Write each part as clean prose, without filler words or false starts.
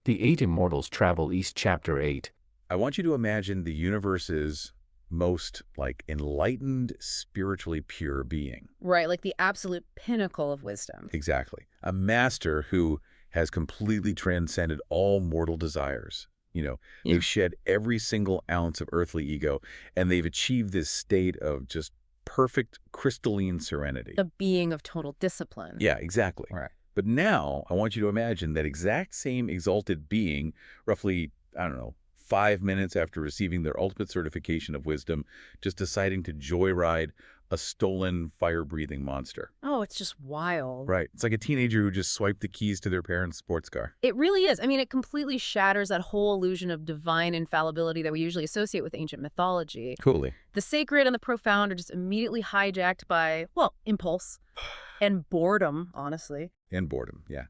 The Eight Immortals Travel East Chapter 8. I want you to imagine the universe's most, enlightened, spiritually pure being. Right, like the absolute pinnacle of wisdom. Exactly. A master who has completely transcended all mortal desires. They've shed every single ounce of earthly ego, and they've achieved this state of just perfect crystalline serenity. The being of total discipline. Yeah, exactly. Right. But now I want you to imagine that exact same exalted being, roughly, 5 minutes after receiving their ultimate certification of wisdom, just deciding to joyride a stolen, fire-breathing monster. Oh, it's just wild. Right. It's like a teenager who just swiped the keys to their parents' sports car. It really is. I mean, it completely shatters that whole illusion of divine infallibility that we usually associate with ancient mythology. Totally. The sacred and the profound are just immediately hijacked by, well, impulse and boredom, honestly. And boredom, yeah.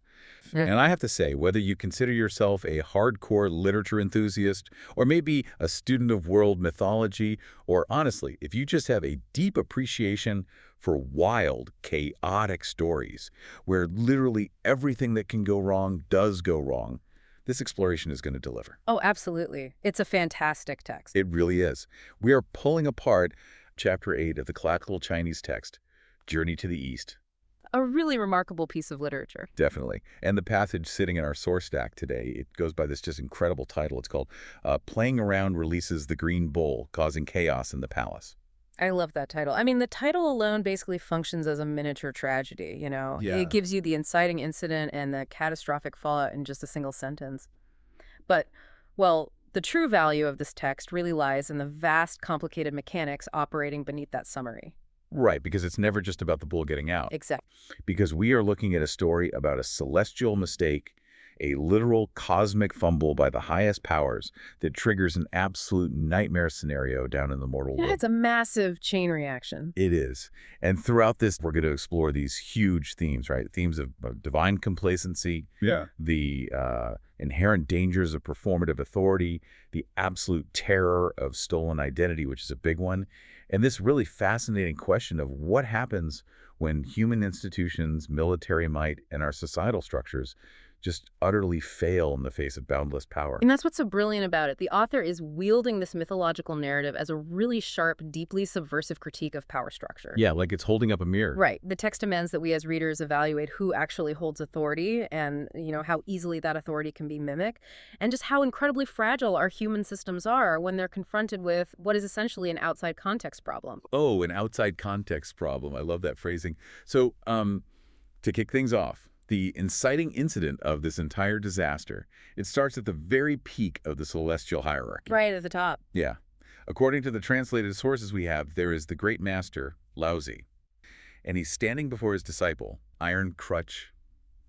And I have to say, whether you consider yourself a hardcore literature enthusiast, or maybe a student of world mythology, or honestly, if you just have a deep appreciation for wild, chaotic stories, where literally everything that can go wrong does go wrong, this exploration is going to deliver. Oh, absolutely. It's a fantastic text. It really is. We are pulling apart Chapter 8 of the classical Chinese text, Journey to the East. A really remarkable piece of literature. Definitely. And the passage sitting in our source stack today, it goes by this just incredible title. It's called Playing Around Releases the Green Bull, Causing Chaos in the Palace. I love that title. I mean, the title alone basically functions as a miniature tragedy, Yeah. It gives you the inciting incident and the catastrophic fallout in just a single sentence. But, well, the true value of this text really lies in the vast, complicated mechanics operating beneath that summary. Right, because it's never just about the bull getting out. Exactly. Because we are looking at a story about a celestial mistake, a literal cosmic fumble by the highest powers that triggers an absolute nightmare scenario down in the mortal world. It's a massive chain reaction. It is. And throughout this, we're going to explore these huge themes, right? Themes of divine complacency, the inherent dangers of performative authority, the absolute terror of stolen identity, which is a big one, and this really fascinating question of what happens when human institutions, military might, and our societal structures just utterly fail in the face of boundless power. And that's what's so brilliant about it. The author is wielding this mythological narrative as a really sharp, deeply subversive critique of power structure. Yeah, like it's holding up a mirror. Right. The text demands that we as readers evaluate who actually holds authority and, how easily that authority can be mimicked, and just how incredibly fragile our human systems are when they're confronted with what is essentially an outside context problem. Oh, an outside context problem. I love that phrasing. So, to kick things off, the inciting incident of this entire disaster, it starts at the very peak of the celestial hierarchy. Right at the top. Yeah. According to the translated sources we have, there is the great master, Laozi, and he's standing before his disciple, Iron Crutch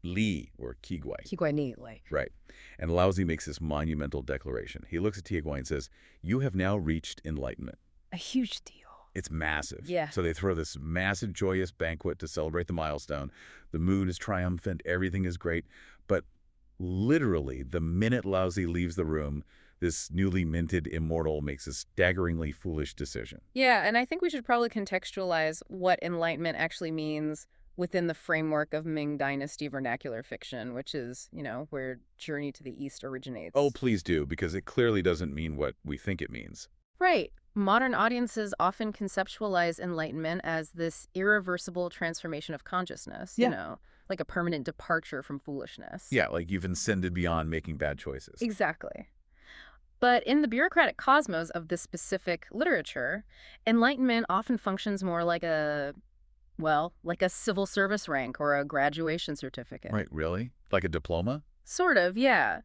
Li, or Qigui. Qigui Ni Li. Right. And Laozi makes this monumental declaration. He looks at Qigui and says, "You have now reached enlightenment." A huge deal. It's massive. Yeah. So they throw this massive, joyous banquet to celebrate the milestone. The mood is triumphant. Everything is great. But literally, the minute Laozi leaves the room, this newly minted immortal makes a staggeringly foolish decision. Yeah, and I think we should probably contextualize what enlightenment actually means within the framework of Ming Dynasty vernacular fiction, which is, where Journey to the East originates. Oh, please do, because it clearly doesn't mean what we think it means. Right. Modern audiences often conceptualize enlightenment as this irreversible transformation of consciousness, like a permanent departure from foolishness. Yeah, like you've ascended beyond making bad choices. Exactly. But in the bureaucratic cosmos of this specific literature, enlightenment often functions more like a civil service rank or a graduation certificate. Right, really? Like a diploma? Sort of, yeah.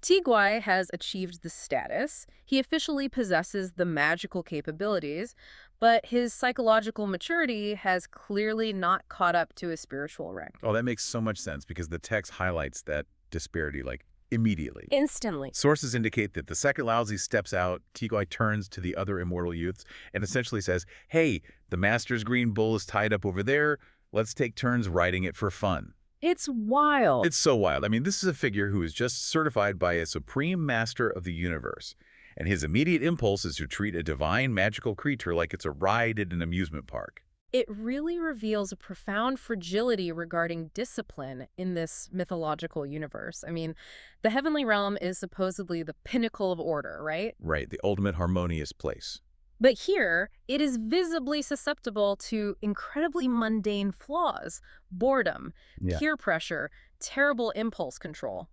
Qigui has achieved the status. He officially possesses the magical capabilities, but his psychological maturity has clearly not caught up to his spiritual rank. Oh, that makes so much sense because the text highlights that disparity, immediately. Instantly. Sources indicate that the second Laozi steps out, Qigui turns to the other immortal youths and essentially says, "Hey, the master's green bull is tied up over there. Let's take turns riding it for fun." It's wild. It's so wild. I mean, this is a figure who is just certified by a supreme master of the universe, and his immediate impulse is to treat a divine magical creature like it's a ride at an amusement park. It really reveals a profound fragility regarding discipline in this mythological universe. I mean, the heavenly realm is supposedly the pinnacle of order, right? Right, the ultimate harmonious place. But here, it is visibly susceptible to incredibly mundane flaws: boredom, Yeah. peer pressure, terrible impulse control.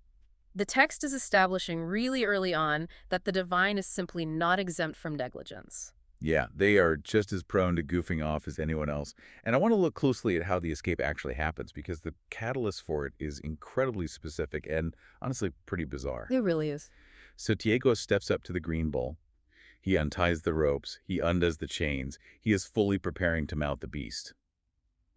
The text is establishing really early on that the divine is simply not exempt from negligence. Yeah, they are just as prone to goofing off as anyone else. And I want to look closely at how the escape actually happens because the catalyst for it is incredibly specific and honestly pretty bizarre. It really is. So Diego steps up to the green bull. He unties the ropes. He undoes the chains. He is fully preparing to mount the beast.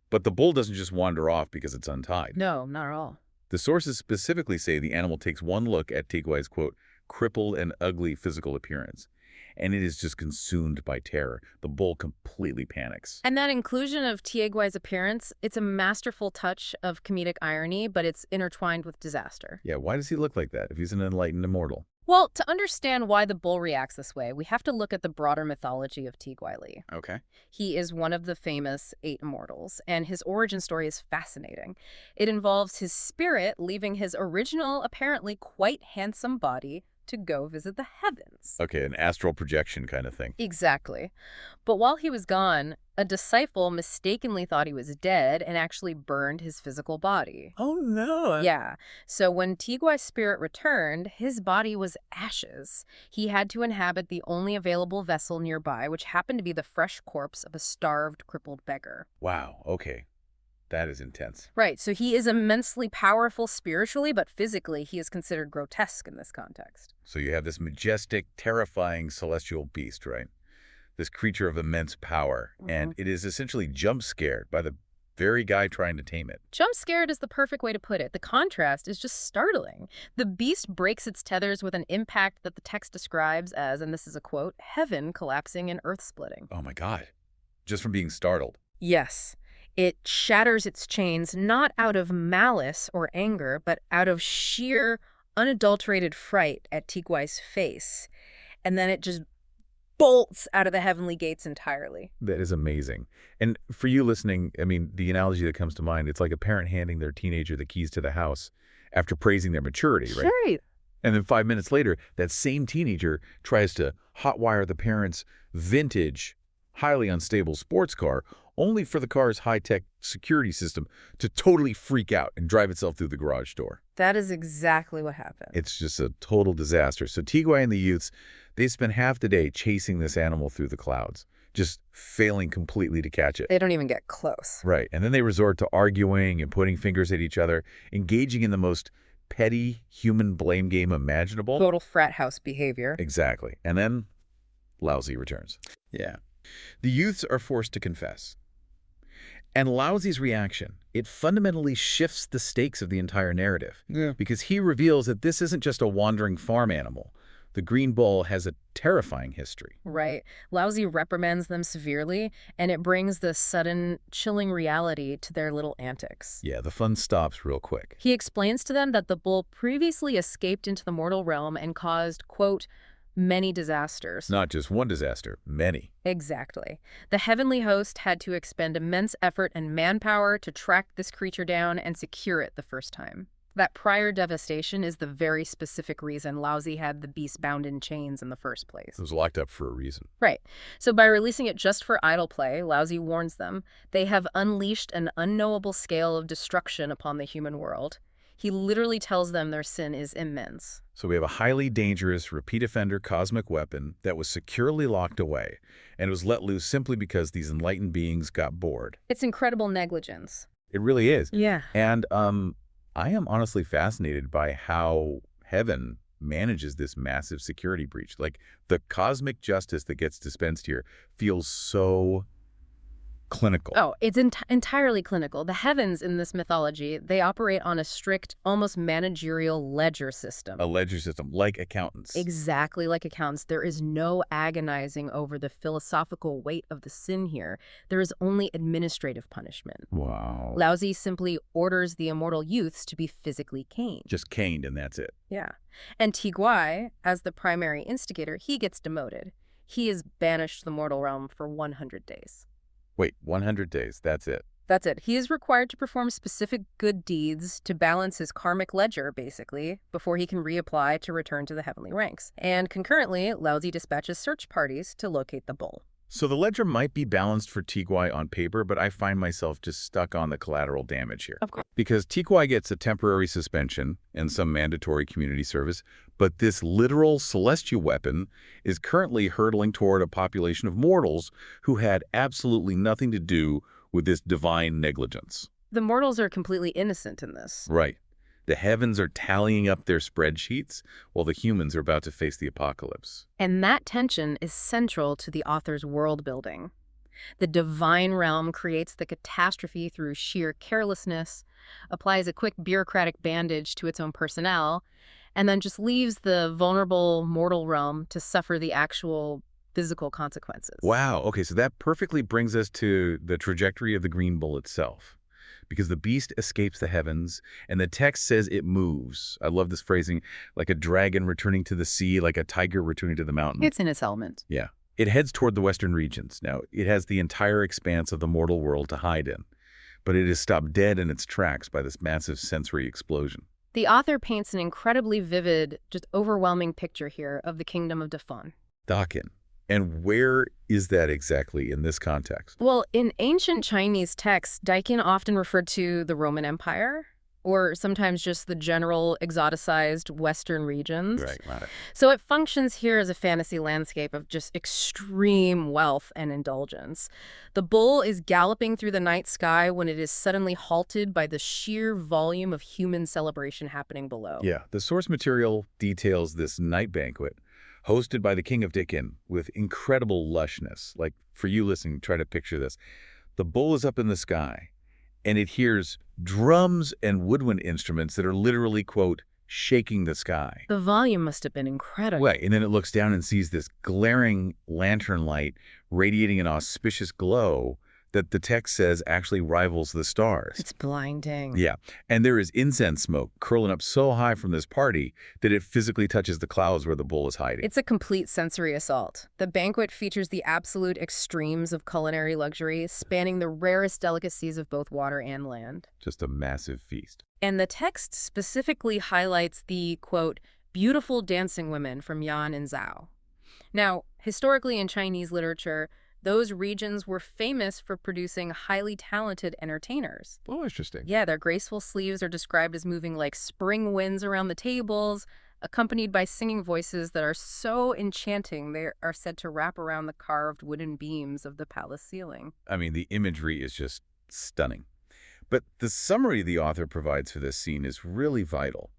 But the bull doesn't just wander off because it's untied. No, not at all. The sources specifically say the animal takes one look at Tiguai's, quote, crippled and ugly physical appearance, and it is just consumed by terror. The bull completely panics. And that inclusion of Tieguai's appearance, it's a masterful touch of comedic irony, but it's intertwined with disaster. Yeah, why does he look like that if he's an enlightened immortal? Well, to understand why the bull reacts this way, we have to look at the broader mythology of Tiguai. Okay. He is one of the famous 8 immortals, and his origin story is fascinating. It involves his spirit leaving his original, apparently quite handsome body to go visit the heavens. Okay, an astral projection kind of thing. Exactly. But while he was gone, a disciple mistakenly thought he was dead and actually burned his physical body. Oh, no. Yeah. So when Tiguai's spirit returned, his body was ashes. He had to inhabit the only available vessel nearby, which happened to be the fresh corpse of a starved, crippled beggar. Wow, okay. That is intense. Right. So he is immensely powerful spiritually, but physically he is considered grotesque in this context. So you have this majestic, terrifying celestial beast, right? This creature of immense power, and it is essentially jump-scared by the very guy trying to tame it. Jump scared is the perfect way to put it. The contrast is just startling. The beast breaks its tethers with an impact that the text describes as, and this is a quote, heaven collapsing and earth splitting. Oh my God. Just from being startled. Yes. It shatters its chains not out of malice or anger, but out of sheer, unadulterated fright at Tiguai's face. And then it just bolts out of the heavenly gates entirely. That is amazing. And for you listening, I mean, the analogy that comes to mind, it's like a parent handing their teenager the keys to the house after praising their maturity, right? Right. And then 5 minutes later, that same teenager tries to hotwire the parent's vintage, highly unstable sports car, only for the car's high-tech security system to totally freak out and drive itself through the garage door. That is exactly what happened. It's just a total disaster. So Tiguai and the youths, they spend half the day chasing this animal through the clouds, just failing completely to catch it. They don't even get close. Right. And then they resort to arguing and pointing fingers at each other, engaging in the most petty human blame game imaginable. Total frat house behavior. Exactly. And then Lousy returns. Yeah. The youths are forced to confess. And Lousy's reaction, it fundamentally shifts the stakes of the entire narrative. Yeah. Because he reveals that this isn't just a wandering farm animal. The green bull has a terrifying history. Right. Lousy reprimands them severely, and it brings the sudden, chilling reality to their little antics. Yeah, the fun stops real quick. He explains to them that the bull previously escaped into the mortal realm and caused, quote, many disasters. Not just one disaster, many. Exactly. The heavenly host had to expend immense effort and manpower to track this creature down and secure it the first time. That prior devastation is the very specific reason Lousy had the beast bound in chains in the first place. It was locked up for a reason. Right. So by releasing it just for idle play, Lousy warns them, they have unleashed an unknowable scale of destruction upon the human world. He literally tells them their sin is immense. So we have a highly dangerous, repeat offender cosmic weapon that was securely locked away, and it was let loose simply because these enlightened beings got bored. It's incredible negligence. It really is. Yeah. And I am honestly fascinated by how heaven manages this massive security breach. Like, the cosmic justice that gets dispensed here feels so clinical. Oh, it's entirely clinical. The heavens in this mythology, they operate on a strict, almost managerial ledger system. A ledger system, like accountants. Exactly like accountants. There is no agonizing over the philosophical weight of the sin here. There is only administrative punishment. Wow. Lousy simply orders the immortal youths to be physically caned. Just caned, and that's it. Yeah. And Tiguai, as the primary instigator, he gets demoted. He is banished to the mortal realm for 100 days. Wait, 100 days, that's it. That's it. He is required to perform specific good deeds to balance his karmic ledger, basically, before he can reapply to return to the heavenly ranks. And concurrently, Laozi dispatches search parties to locate the bull. So the ledger might be balanced for Tiguai on paper, but I find myself just stuck on the collateral damage here. Of course. Because Tiguai gets a temporary suspension and some mandatory community service, but this literal celestial weapon is currently hurtling toward a population of mortals who had absolutely nothing to do with this divine negligence. The mortals are completely innocent in this. Right. The heavens are tallying up their spreadsheets while the humans are about to face the apocalypse. And that tension is central to the author's world building. The divine realm creates the catastrophe through sheer carelessness, applies a quick bureaucratic bandage to its own personnel, and then just leaves the vulnerable mortal realm to suffer the actual physical consequences. Wow. Okay, so that perfectly brings us to the trajectory of the green bull itself. Because the beast escapes the heavens, and the text says it moves. I love this phrasing, like a dragon returning to the sea, like a tiger returning to the mountain. It's in its element. Yeah. It heads toward the western regions. Now, it has the entire expanse of the mortal world to hide in, but it is stopped dead in its tracks by this massive sensory explosion. The author paints an incredibly vivid, just overwhelming picture here of the kingdom of Dafan. Dakin. And where is that exactly in this context? Well, in ancient Chinese texts, Daikin often referred to the Roman Empire, or sometimes just the general exoticized Western regions. Right, got it. So it functions here as a fantasy landscape of just extreme wealth and indulgence. The bull is galloping through the night sky when it is suddenly halted by the sheer volume of human celebration happening below. Yeah, the source material details this night banquet hosted by the king of Dickin with incredible lushness. Like, for you listening, try to picture this. The bull is up in the sky, and it hears drums and woodwind instruments that are literally, quote, shaking the sky. The volume must have been incredible. Right, and then it looks down and sees this glaring lantern light radiating an auspicious glow that the text says actually rivals the stars. It's blinding. Yeah, and there is incense smoke curling up so high from this party that it physically touches the clouds where the bull is hiding. It's a complete sensory assault. The banquet features the absolute extremes of culinary luxury, spanning the rarest delicacies of both water and land. Just a massive feast. And the text specifically highlights the, quote, beautiful dancing women from Yan and Zhao. Now, historically in Chinese literature, those regions were famous for producing highly talented entertainers. Oh, interesting. Yeah, their graceful sleeves are described as moving like spring winds around the tables, accompanied by singing voices that are so enchanting they are said to wrap around the carved wooden beams of the palace ceiling. I mean, the imagery is just stunning. But the summary the author provides for this scene is really vital.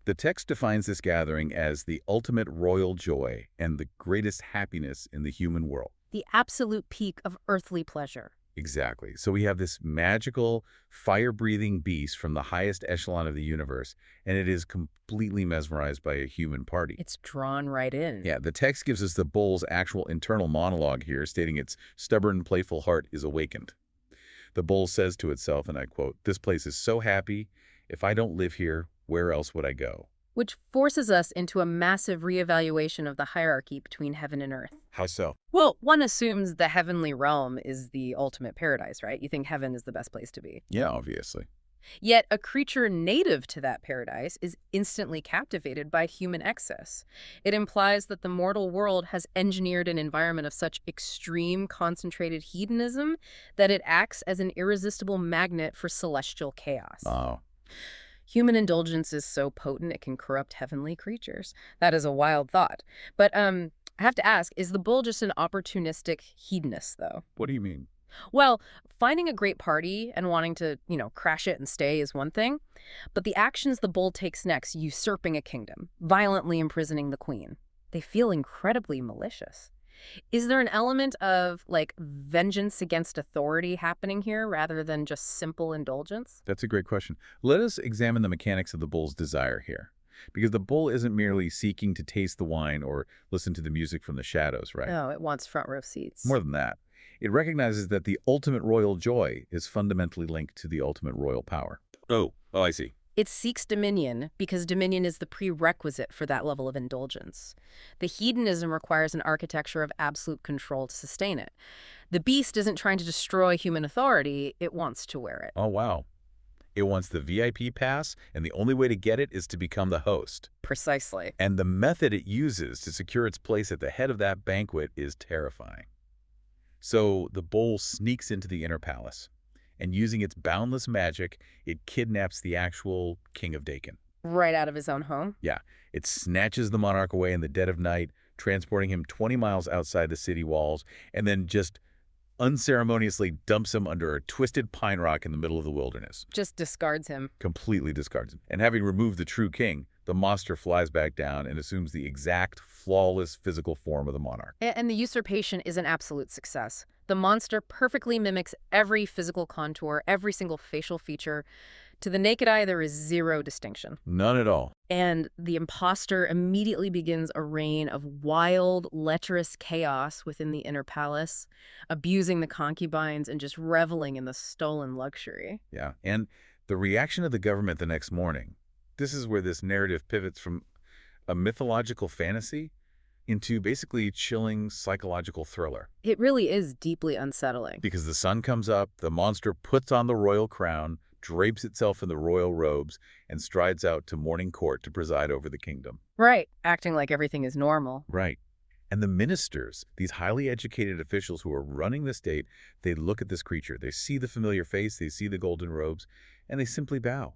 The text defines this gathering as the ultimate royal joy and the greatest happiness in the human world. The absolute peak of earthly pleasure. Exactly. So we have this magical, fire-breathing beast from the highest echelon of the universe, and it is completely mesmerized by a human party. It's drawn right in. Yeah, the text gives us the bull's actual internal monologue here, stating its stubborn, playful heart is awakened. The bull says to itself, and I quote, "This place is so happy. If I don't live here, where else would I go?" Which forces us into a massive reevaluation of the hierarchy between heaven and earth. How so? Well, one assumes the heavenly realm is the ultimate paradise, right? You think heaven is the best place to be. Yeah, obviously. Yet a creature native to that paradise is instantly captivated by human excess. It implies that the mortal world has engineered an environment of such extreme concentrated hedonism that it acts as an irresistible magnet for celestial chaos. Oh. Human indulgence is so potent it can corrupt heavenly creatures. That is a wild thought. But I have to ask, is the bull just an opportunistic hedonist, though? What do you mean? Well, finding a great party and wanting to, crash it and stay is one thing. But the actions the bull takes next, usurping a kingdom, violently imprisoning the queen, they feel incredibly malicious. Is there an element of, vengeance against authority happening here rather than just simple indulgence? That's a great question. Let us examine the mechanics of the bull's desire here. Because the bull isn't merely seeking to taste the wine or listen to the music from the shadows, right? No, it wants front row seats. More than that. It recognizes that the ultimate royal joy is fundamentally linked to the ultimate royal power. Oh, I see. It seeks dominion because dominion is the prerequisite for that level of indulgence. The hedonism requires an architecture of absolute control to sustain it. The beast isn't trying to destroy human authority, it wants to wear it. Oh, wow. It wants the VIP pass, and the only way to get it is to become the host. Precisely. And the method it uses to secure its place at the head of that banquet is terrifying. So the bowl sneaks into the inner palace, and using its boundless magic, it kidnaps the actual King of Dakin. Right out of his own home? Yeah, it snatches the monarch away in the dead of night, transporting him 20 miles outside the city walls, and then just unceremoniously dumps him under a twisted pine rock in the middle of the wilderness. Just discards him. Completely discards him. And having removed the true king, the monster flies back down and assumes the exact, flawless physical form of the monarch. And the usurpation is an absolute success. The monster perfectly mimics every physical contour, every single facial feature. To the naked eye, there is zero distinction. None at all. And the imposter immediately begins a reign of wild, lecherous chaos within the inner palace, abusing the concubines and just reveling in the stolen luxury. Yeah, and the reaction of the government the next morning, this is where this narrative pivots from a mythological fantasy into basically chilling psychological thriller. It really is deeply unsettling. Because the sun comes up, the monster puts on the royal crown, drapes itself in the royal robes, and strides out to morning court to preside over the kingdom. Right, acting like everything is normal. Right. And the ministers, these highly educated officials who are running the state, they look at this creature. They see the familiar face, they see the golden robes, and they simply bow.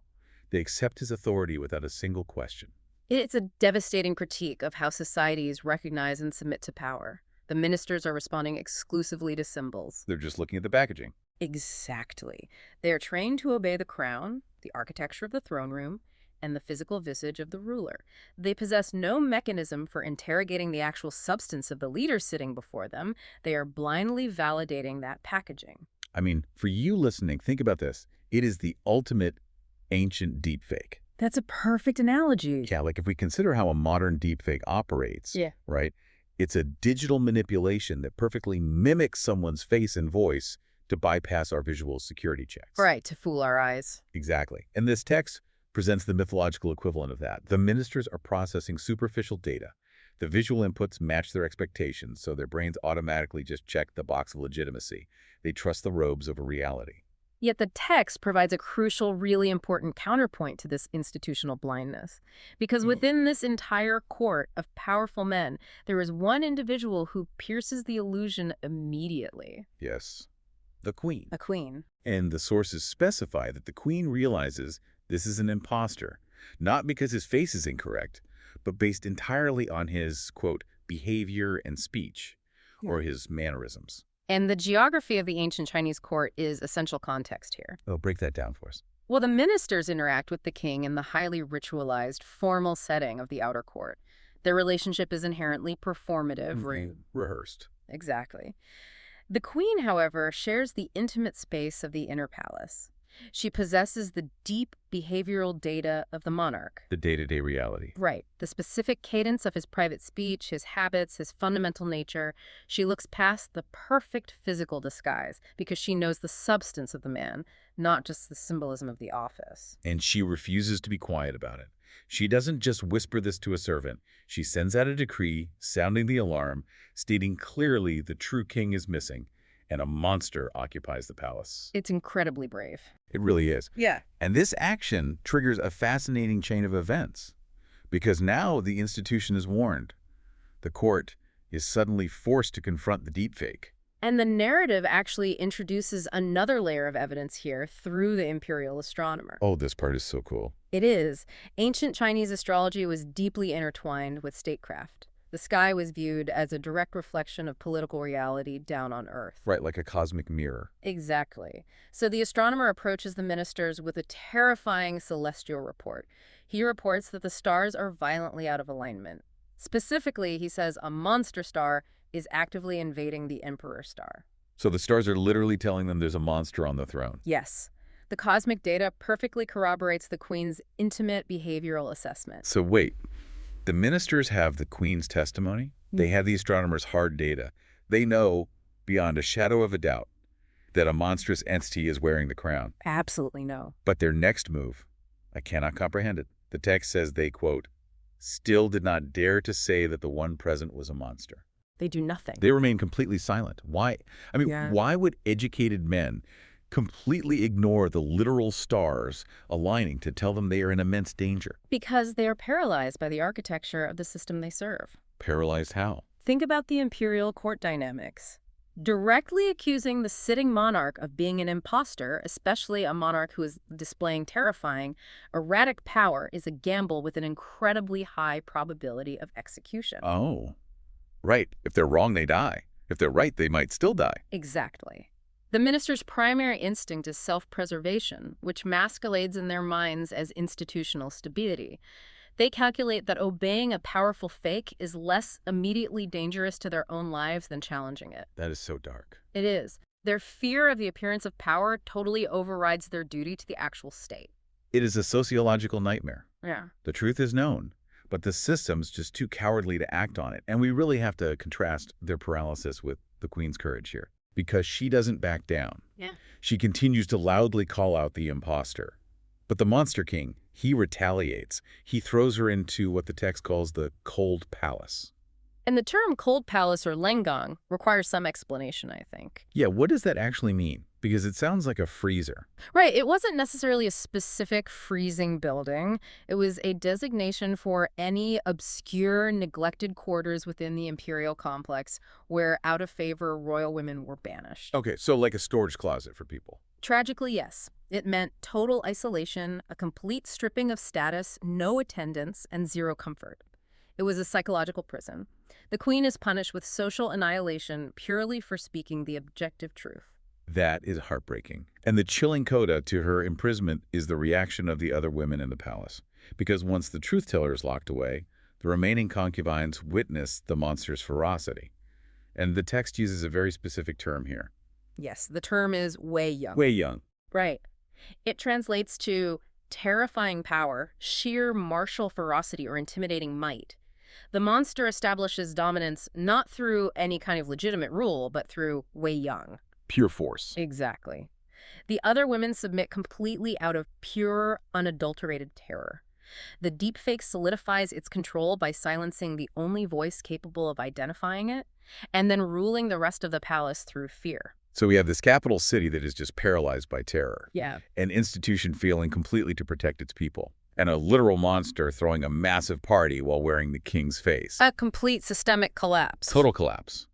They accept his authority without a single question. It's a devastating critique of how societies recognize and submit to power. The ministers are responding exclusively to symbols. They're just looking at the packaging. Exactly. They are trained to obey the crown, the architecture of the throne room, and the physical visage of the ruler. They possess no mechanism for interrogating the actual substance of the leader sitting before them. They are blindly validating that packaging. I mean, for you listening, think about this. It is the ultimate ancient deepfake. That's a perfect analogy. Yeah, like if we consider how a modern deepfake operates, right? It's a digital manipulation that perfectly mimics someone's face and voice to bypass our visual security checks. Right, to fool our eyes. Exactly. And this text presents the mythological equivalent of that. The ministers are processing superficial data. The visual inputs match their expectations, so their brains automatically just check the box of legitimacy. They trust the robes over reality. Yet the text provides a crucial, really important counterpoint to this institutional blindness. Because within this entire court of powerful men, there is one individual who pierces the illusion immediately. Yes, the queen. A queen. And the sources specify that the queen realizes this is an imposter, not because his face is incorrect, but based entirely on his, quote, behavior and speech, or his mannerisms. And the geography of the ancient Chinese court is essential context here. Oh, break that down for us. Well, the ministers interact with the king in the highly ritualized, formal setting of the outer court. Their relationship is inherently performative. Rehearsed. Exactly. The queen, however, shares the intimate space of the inner palace. She possesses the deep behavioral data of the monarch. The day-to-day reality. Right. The specific cadence of his private speech, his habits, his fundamental nature. She looks past the perfect physical disguise because she knows the substance of the man, not just the symbolism of the office. And she refuses to be quiet about it. She doesn't just whisper this to a servant. She sends out a decree, sounding the alarm, stating clearly the true king is missing, and a monster occupies the palace. It's incredibly brave. It really is. Yeah. And this action triggers a fascinating chain of events, because now the institution is warned. The court is suddenly forced to confront the deepfake. And the narrative actually introduces another layer of evidence here through the imperial astronomer. Oh, this part is so cool. It is. Ancient Chinese astrology was deeply intertwined with statecraft. The sky was viewed as a direct reflection of political reality down on Earth. Right, like a cosmic mirror. Exactly. So the astronomer approaches the ministers with a terrifying celestial report. He reports that the stars are violently out of alignment. Specifically, he says a monster star is actively invading the Emperor star. So the stars are literally telling them there's a monster on the throne. Yes. The cosmic data perfectly corroborates the Queen's intimate behavioral assessment. So wait. The ministers have the queen's testimony. They have the astronomer's hard data. They know, beyond a shadow of a doubt, that a monstrous entity is wearing the crown. Absolutely no. But their next move, I cannot comprehend it. The text says they, quote, still did not dare to say that the one present was a monster. They do nothing. They remain completely silent. Why? I mean, Yeah. why would educated men completely ignore the literal stars aligning to tell them they are in immense danger? Because they are paralyzed by the architecture of the system they serve. Paralyzed how? Think about the imperial court dynamics. Directly accusing the sitting monarch of being an imposter, especially a monarch who is displaying terrifying, erratic power, is a gamble with an incredibly high probability of execution. Oh, right. If they're wrong, they die. If they're right, they might still die. Exactly. The minister's primary instinct is self-preservation, which masquerades in their minds as institutional stability. They calculate that obeying a powerful fake is less immediately dangerous to their own lives than challenging it. That is so dark. It is. Their fear of the appearance of power totally overrides their duty to the actual state. It is a sociological nightmare. Yeah. The truth is known, but the system's just too cowardly to act on it. And we really have to contrast their paralysis with the Queen's courage here, because she doesn't back down. Yeah. She continues to loudly call out the imposter. But the Monster King, he retaliates. He throws her into what the text calls the cold palace. And the term cold palace or Lenggang requires some explanation, I think. Yeah, what does that actually mean? Because it sounds like a freezer. Right, it wasn't necessarily a specific freezing building. It was a designation for any obscure, neglected quarters within the imperial complex where out-of-favor royal women were banished. Okay, so like a storage closet for people. Tragically, yes. It meant total isolation, a complete stripping of status, no attendance, and zero comfort. It was a psychological prison. The queen is punished with social annihilation purely for speaking the objective truth. That is heartbreaking. And the chilling coda to her imprisonment is the reaction of the other women in the palace. Because once the truth teller is locked away, the remaining concubines witness the monster's ferocity. And the text uses a very specific term here. Yes, the term is Wei Young. Wei Young. Right. It translates to terrifying power, sheer martial ferocity, or intimidating might. The monster establishes dominance not through any kind of legitimate rule, but through Wei Yang. Pure force. Exactly. The other women submit completely out of pure, unadulterated terror. The deepfake solidifies its control by silencing the only voice capable of identifying it, and then ruling the rest of the palace through fear. So we have this capital city that is just paralyzed by terror. Yeah. An institution failing completely to protect its people. And a literal monster throwing a massive party while wearing the king's face. A complete systemic collapse. Total collapse.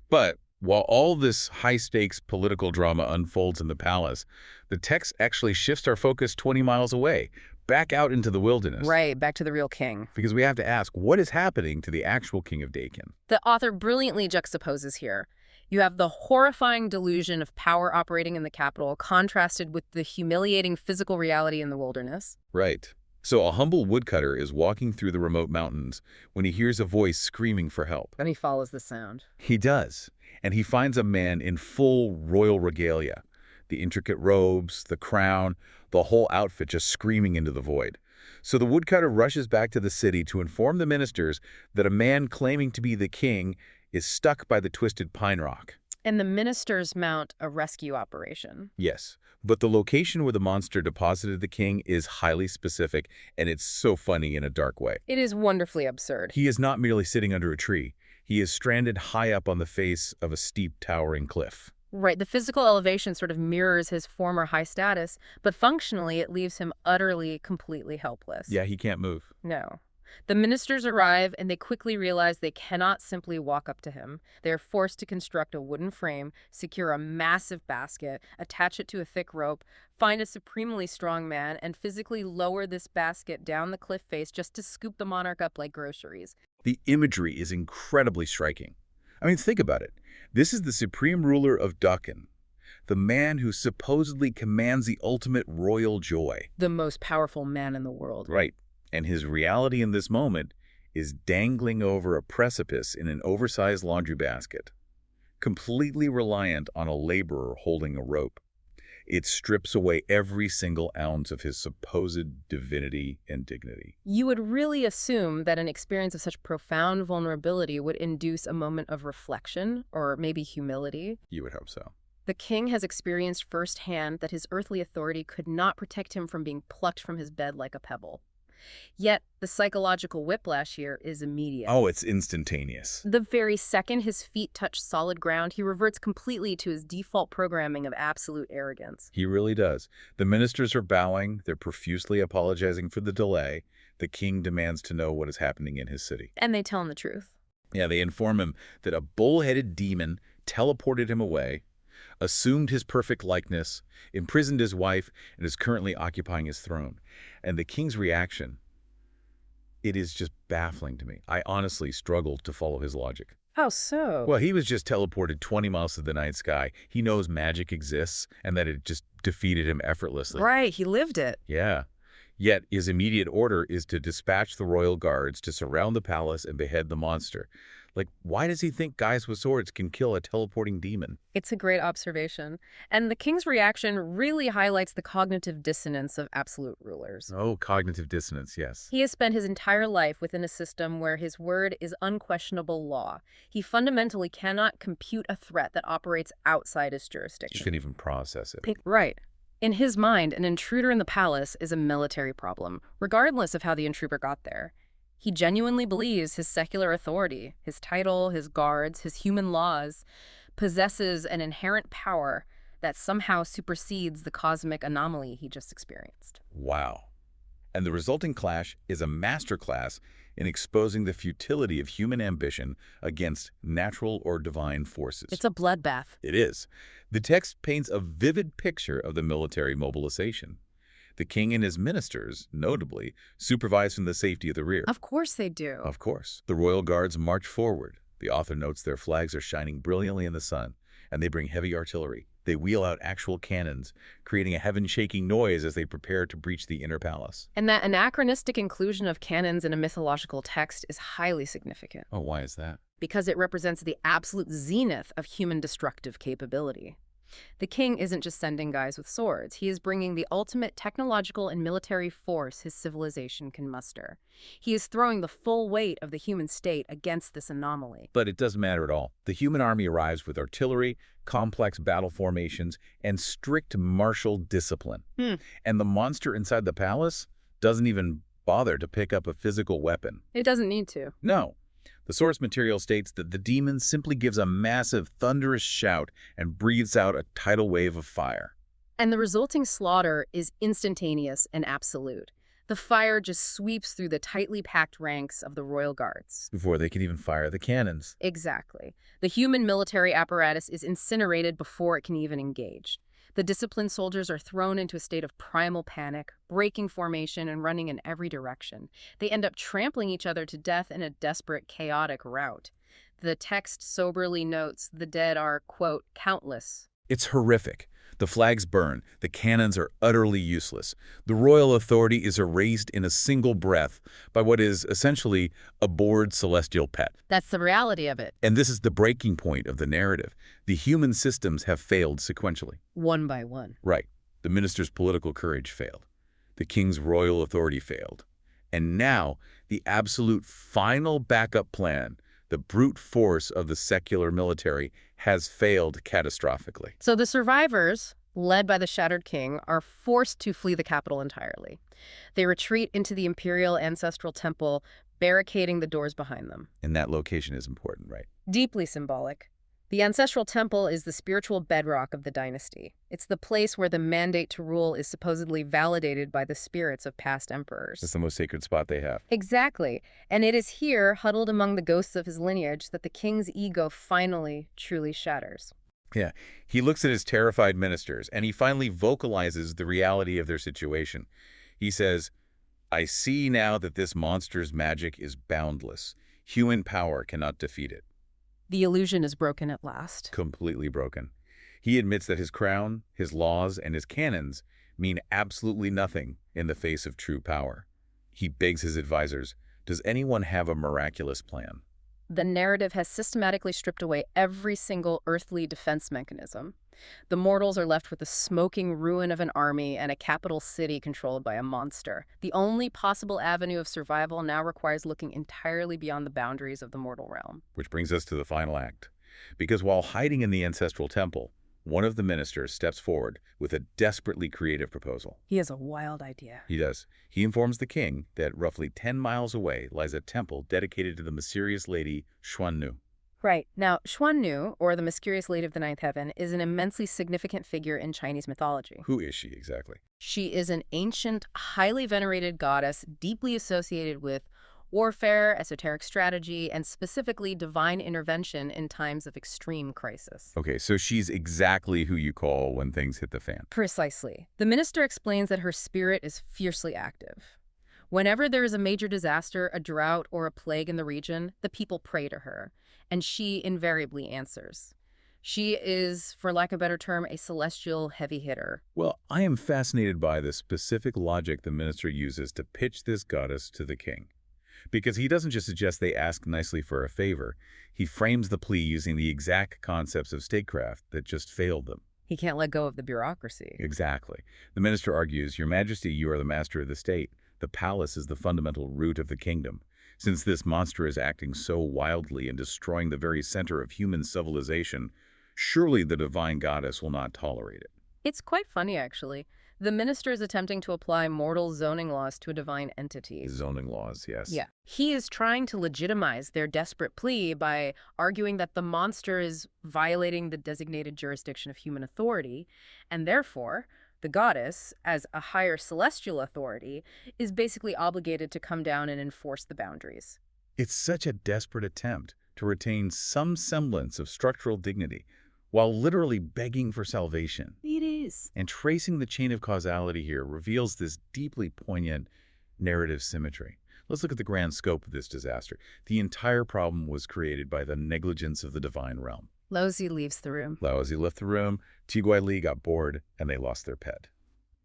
But while all this high-stakes political drama unfolds in the palace, the text actually shifts our focus 20 miles away, back out into the wilderness. Right, back to the real king. Because we have to ask, what is happening to the actual king of Dakin? The author brilliantly juxtaposes here. You have the horrifying delusion of power operating in the capital contrasted with the humiliating physical reality in the wilderness. Right. So a humble woodcutter is walking through the remote mountains when he hears a voice screaming for help. And he follows the sound. He does. And he finds a man in full royal regalia. The intricate robes, the crown, the whole outfit just screaming into the void. So the woodcutter rushes back to the city to inform the ministers that a man claiming to be the king is stuck by the twisted pine rock. And the ministers mount a rescue operation. Yes, but the location where the monster deposited the king is highly specific, and it's so funny in a dark way. It is wonderfully absurd. He is not merely sitting under a tree. He is stranded high up on the face of a steep, towering cliff. Right, the physical elevation sort of mirrors his former high status, but functionally it leaves him utterly, completely helpless. Yeah, he can't move. No. The ministers arrive, and they quickly realize they cannot simply walk up to him. They are forced to construct a wooden frame, secure a massive basket, attach it to a thick rope, find a supremely strong man, and physically lower this basket down the cliff face just to scoop the monarch up like groceries. The imagery is incredibly striking. I mean, think about it. This is the supreme ruler of Dakin, the man who supposedly commands the ultimate royal joy. The most powerful man in the world. Right. And his reality in this moment is dangling over a precipice in an oversized laundry basket, completely reliant on a laborer holding a rope. It strips away every single ounce of his supposed divinity and dignity. You would really assume that an experience of such profound vulnerability would induce a moment of reflection, or maybe humility. You would hope so. The king has experienced firsthand that his earthly authority could not protect him from being plucked from his bed like a pebble. Yet, the psychological whiplash here is immediate. Oh, it's instantaneous. The very second his feet touch solid ground, he reverts completely to his default programming of absolute arrogance. He really does. The ministers are bowing. They're profusely apologizing for the delay. The king demands to know what is happening in his city. And they tell him the truth. Yeah, they inform him that a bull-headed demon teleported him away, assumed his perfect likeness, imprisoned his wife, and is currently occupying his throne. And the king's reaction, it is just baffling to me. I honestly struggled to follow his logic. How so? Well, he was just teleported 20 miles to the night sky. He knows magic exists and that it just defeated him effortlessly. Right, he lived it. Yeah. Yet his immediate order is to dispatch the royal guards to surround the palace and behead the monster. Like, why does he think guys with swords can kill a teleporting demon? It's a great observation. And the king's reaction really highlights the cognitive dissonance of absolute rulers. Oh, cognitive dissonance, yes. He has spent his entire life within a system where his word is unquestionable law. He fundamentally cannot compute a threat that operates outside his You jurisdiction. couldn't even process it. Right. In his mind, an intruder in the palace is a military problem, regardless of how the intruder got there. He genuinely believes his secular authority, his title, his guards, his human laws, possesses an inherent power that somehow supersedes the cosmic anomaly he just experienced. Wow. And the resulting clash is a masterclass in exposing the futility of human ambition against natural or divine forces. It's a bloodbath. It is. The text paints a vivid picture of the military mobilization. The king and his ministers, notably, supervise from the safety of the rear. Of course they do. Of course. The royal guards march forward. The author notes their flags are shining brilliantly in the sun, and they bring heavy artillery. They wheel out actual cannons, creating a heaven-shaking noise as they prepare to breach the inner palace. And that anachronistic inclusion of cannons in a mythological text is highly significant, Oh, why is that? because it represents the absolute zenith of human destructive capability. The king isn't just sending guys with swords. He is bringing the ultimate technological and military force his civilization can muster. He is throwing the full weight of the human state against this anomaly. But it doesn't matter at all. The human army arrives with artillery, complex battle formations, and strict martial discipline. And the monster inside the palace doesn't even bother to pick up a physical weapon. It doesn't need to. No. The source material states that the demon simply gives a massive, thunderous shout and breathes out a tidal wave of fire. And the resulting slaughter is instantaneous and absolute. The fire just sweeps through the tightly packed ranks of the royal guards. Before they can even fire the cannons. Exactly. The human military apparatus is incinerated before it can even engage. The disciplined soldiers are thrown into a state of primal panic, breaking formation and running in every direction. They end up trampling each other to death in a desperate, chaotic rout. The text soberly notes the dead are, quote, countless. It's horrific. The flags burn. The cannons are utterly useless. The royal authority is erased in a single breath by what is essentially a bored celestial pet. That's the reality of it. And this is the breaking point of the narrative. The human systems have failed sequentially. One by one. Right. The minister's political courage failed. The king's royal authority failed. And now, the absolute final backup plan, the brute force of the secular military, has failed catastrophically. So the survivors, led by the shattered king, are forced to flee the capital entirely. They retreat into the imperial ancestral temple, barricading the doors behind them. And that location is important, right? Deeply symbolic. The ancestral temple is the spiritual bedrock of the dynasty. It's the place where the mandate to rule is supposedly validated by the spirits of past emperors. It's the most sacred spot they have. Exactly. And it is here, huddled among the ghosts of his lineage, that the king's ego finally, truly shatters. Yeah. He looks at his terrified ministers, and he finally vocalizes the reality of their situation. He says, "I see now that this monster's magic is boundless. Human power cannot defeat it." The illusion is broken at last. Completely broken. He admits that his crown, his laws, and his cannons mean absolutely nothing in the face of true power. He begs his advisors, does anyone have a miraculous plan? The narrative has systematically stripped away every single earthly defense mechanism. The mortals are left with the smoking ruin of an army and a capital city controlled by a monster. The only possible avenue of survival now requires looking entirely beyond the boundaries of the mortal realm. Which brings us to the final act. Because while hiding in the ancestral temple, one of the ministers steps forward with a desperately creative proposal. He has a wild idea. He does. He informs the king that roughly 10 miles away lies a temple dedicated to the mysterious lady Xuannu. Right. Now, Xuannu, or the mysterious lady of the ninth heaven, is an immensely significant figure in Chinese mythology. Who is she exactly? She is an ancient, highly venerated goddess deeply associated with warfare, esoteric strategy, and specifically divine intervention in times of extreme crisis. Okay, so she's exactly who you call when things hit the fan. Precisely. The minister explains that her spirit is fiercely active. Whenever there is a major disaster, a drought, or a plague in the region, the people pray to her, and she invariably answers. She is, for lack of a better term, a celestial heavy hitter. Well, I am fascinated by the specific logic the minister uses to pitch this goddess to the king. Because he doesn't just suggest they ask nicely for a favor, he frames the plea using the exact concepts of statecraft that just failed them. He can't let go of the bureaucracy. Exactly. The minister argues, Your Majesty, you are the master of the state. The palace is the fundamental root of the kingdom. Since this monster is acting so wildly and destroying the very center of human civilization, surely the divine goddess will not tolerate it. It's quite funny, actually. The minister is attempting to apply mortal zoning laws to a divine entity. Zoning laws, yes. Yeah. He is trying to legitimize their desperate plea by arguing that the monster is violating the designated jurisdiction of human authority, and therefore, the goddess, as a higher celestial authority, is basically obligated to come down and enforce the boundaries. It's such a desperate attempt to retain some semblance of structural dignity while literally begging for salvation. It is. And tracing the chain of causality here reveals this deeply poignant narrative symmetry. Let's look at the grand scope of this disaster. The entire problem was created by the negligence of the divine realm. Laozi leaves the room. Laozi left the room, Tigui Li got bored, and they lost their pet.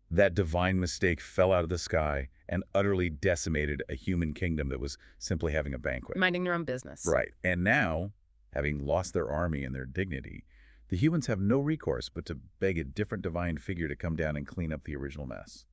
That divine mistake fell out of the sky and utterly decimated a human kingdom that was simply having a banquet. Minding their own business. Right. And now, having lost their army and their dignity, the humans have no recourse but to beg a different divine figure to come down and clean up the original mess.